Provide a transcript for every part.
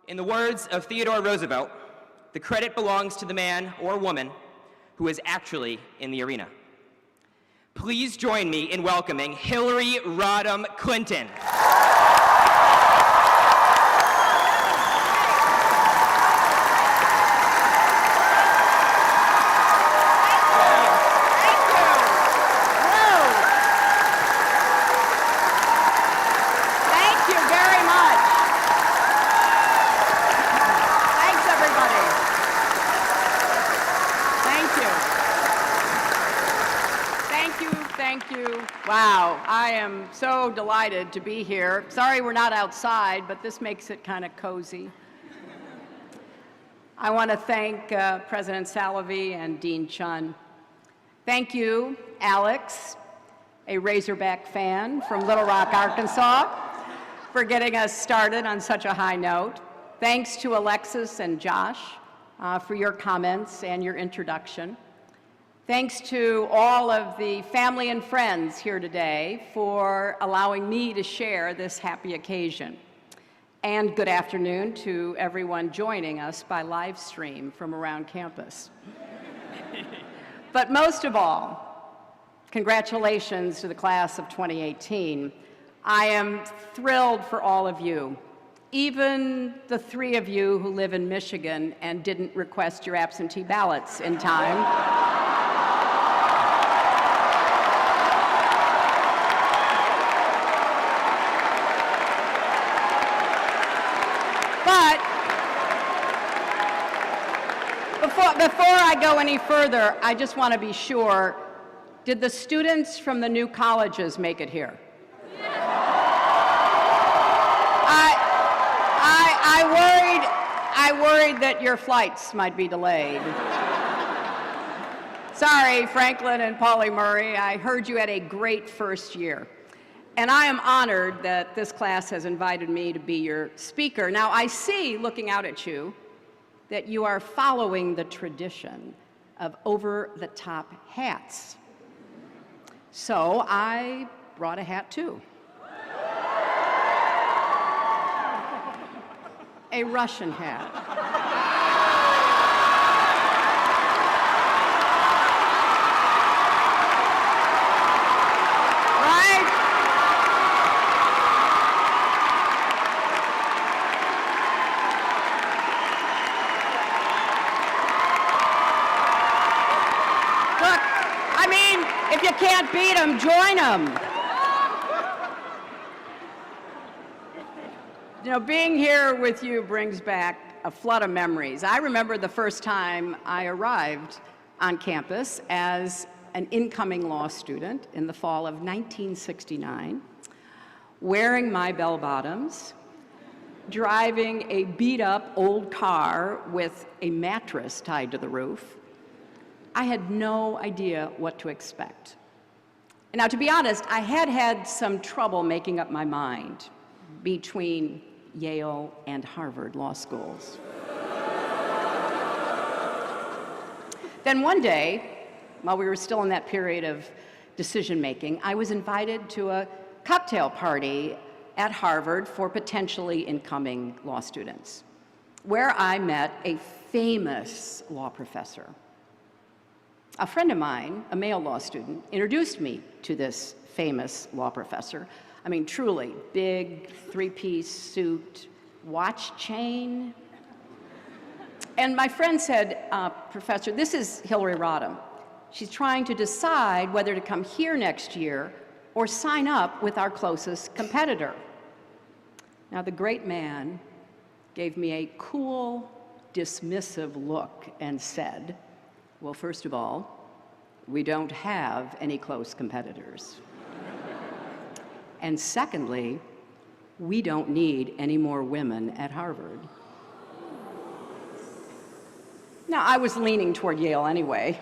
In the words of Theodore Roosevelt, the credit belongs to the man or woman who is actually in the arena. Please join me in welcoming Hillary Rodham Clinton. Wow, I am so delighted to be here. Sorry we're not outside, but this makes it kind of cozy. I want to thank President Salovey and Dean Chun. Thank you, Alex, a Razorback fan from Little Rock, Arkansas, for getting us started on such a high note. Thanks to Alexis and Josh for your comments and your introduction. Thanks to all of the family and friends here today for allowing me to share this happy occasion. And good afternoon to everyone joining us by live stream from around campus. But most of all, congratulations to the class of 2018. I am thrilled for all of you, even the 3 of you who live in Michigan and didn't request your absentee ballots in time. Before I go any further, I just want to be sure, did the students from the new colleges make it here? I worried that your flights might be delayed. Sorry, Franklin and Pauli Murray, I heard you had a great first year. And I am honored that this class has invited me to be your speaker. Now, I see, looking out at you, that you are following the tradition of over-the-top hats. So I brought a hat too. A Russian hat. Right? If you can't beat them, join them. You know, being here with you brings back a flood of memories. I remember the first time I arrived on campus as an incoming law student in the fall of 1969, wearing my bell-bottoms, driving a beat-up old car with a mattress tied to the roof. I had no idea what to expect. Now, to be honest, I had had some trouble making up my mind between Yale and Harvard law schools. Then one day, while we were still in that period of decision-making, I was invited to a cocktail party at Harvard for potentially incoming law students, where I met a famous law professor. A friend of mine, a male law student, introduced me to this famous law professor. I mean, truly, big, 3-piece suit, watch chain. And my friend said, Professor, this is Hillary Rodham. She's trying to decide whether to come here next year or sign up with our closest competitor. Now, the great man gave me a cool, dismissive look and said, well, first of all, we don't have any close competitors. And secondly, we don't need any more women at Harvard. Now, I was leaning toward Yale anyway,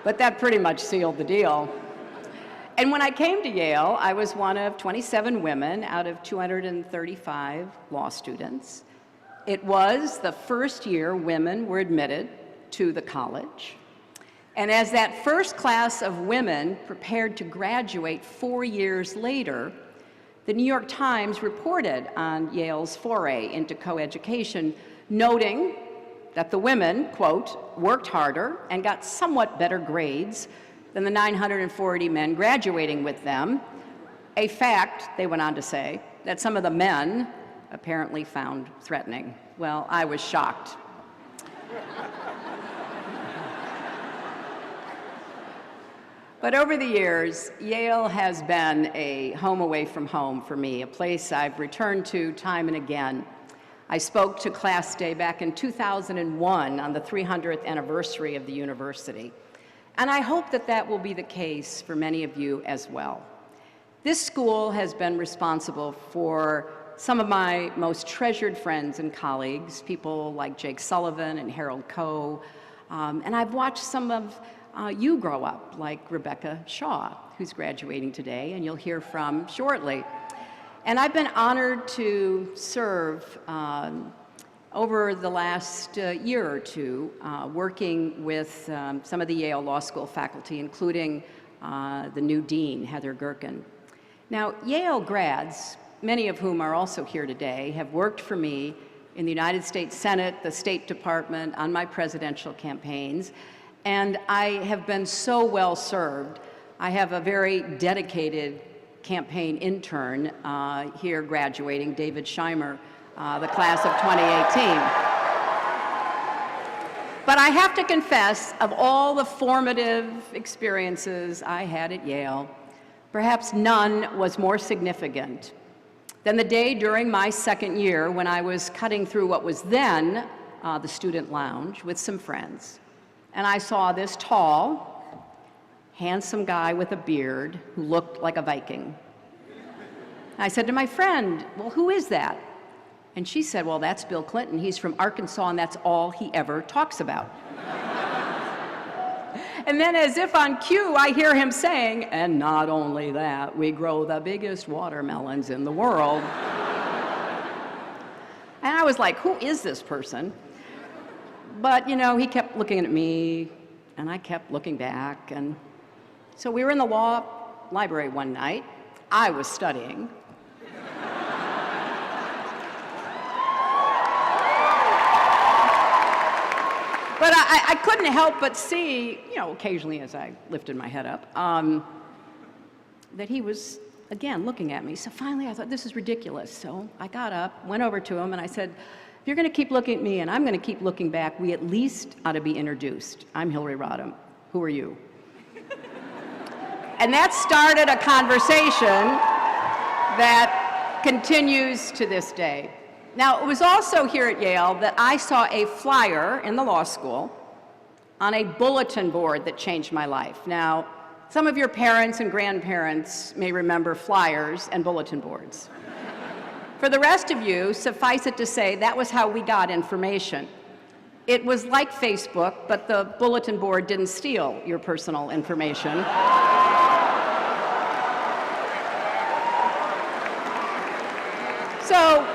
but that pretty much sealed the deal. And when I came to Yale, I was one of 27 women out of 235 law students. It was the first year women were admitted to the college. And as that first class of women prepared to graduate 4 years later, The New York Times reported on Yale's foray into coeducation, noting that the women, quote, worked harder and got somewhat better grades than the 940 men graduating with them, a fact, they went on to say, that some of the men apparently found threatening. Well, I was shocked. But over the years, Yale has been a home away from home for me, a place I've returned to time and again. I spoke to Class Day back in 2001 on the 300th anniversary of the university. And I hope that that will be the case for many of you as well. This school has been responsible for some of my most treasured friends and colleagues, people like Jake Sullivan and Harold Coe, and I've watched some of you grow up, like Rebecca Shaw, who's graduating today, and you'll hear from shortly. And I've been honored to serve over the last year or two, working with some of the Yale Law School faculty, including the new dean, Heather Gerken. Now, Yale grads, many of whom are also here today, have worked for me in the United States Senate, the State Department, on my presidential campaigns, and I have been so well served. I have a very dedicated campaign intern here graduating, David Scheimer, the class of 2018. But I have to confess, of all the formative experiences I had at Yale, perhaps none was more significant than the day during my second year when I was cutting through what was then the student lounge with some friends. And I saw this tall, handsome guy with a beard who looked like a Viking. I said to my friend, well, who is that? And she said, well, that's Bill Clinton. He's from Arkansas, and that's all he ever talks about. And then, as if on cue, I hear him saying, and not only that, we grow the biggest watermelons in the world. And I was like, who is this person? But, you know, he kept looking at me, and I kept looking back. And so we were in the law library one night. I was studying. But I couldn't help but see, you know, occasionally as I lifted my head up, that he was, again, looking at me. So finally I thought, this is ridiculous. So I got up, went over to him, and I said, if you're going to keep looking at me and I'm going to keep looking back, we at least ought to be introduced. I'm Hillary Rodham. Who are you? And that started a conversation that continues to this day. Now, it was also here at Yale that I saw a flyer in the law school on a bulletin board that changed my life. Now, some of your parents and grandparents may remember flyers and bulletin boards. For the rest of you, suffice it to say, that was how we got information. It was like Facebook, but the bulletin board didn't steal your personal information. So,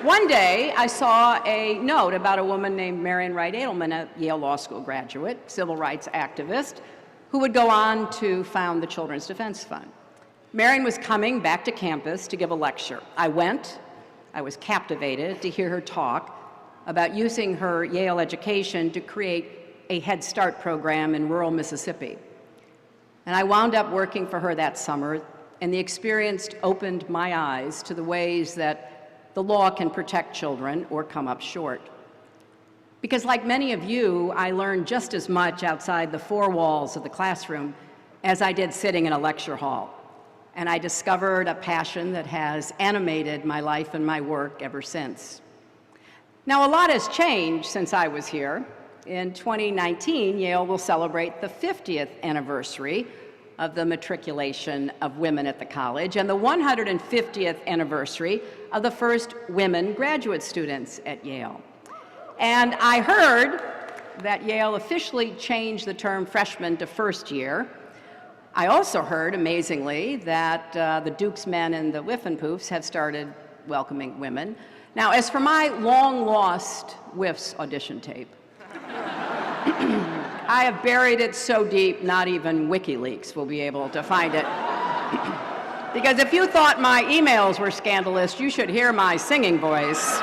one day, I saw a note about a woman named Marian Wright Edelman, a Yale Law School graduate, civil rights activist, who would go on to found the Children's Defense Fund. Marian was coming back to campus to give a lecture. I went. I was captivated to hear her talk about using her Yale education to create a Head Start program in rural Mississippi. And I wound up working for her that summer, and the experience opened my eyes to the ways that the law can protect children or come up short. Because like many of you, I learned just as much outside the four walls of the classroom as I did sitting in a lecture hall. And I discovered a passion that has animated my life and my work ever since. Now, a lot has changed since I was here. In 2019, Yale will celebrate the 50th anniversary of the matriculation of women at the college and the 150th anniversary of the first women graduate students at Yale. And I heard that Yale officially changed the term freshman to first year. I also heard, amazingly, that the Duke's men and the Whiffenpoofs have started welcoming women. Now, as for my long-lost Whiffs audition tape, I have buried it so deep, not even WikiLeaks will be able to find it. Because if you thought my emails were scandalous, you should hear my singing voice.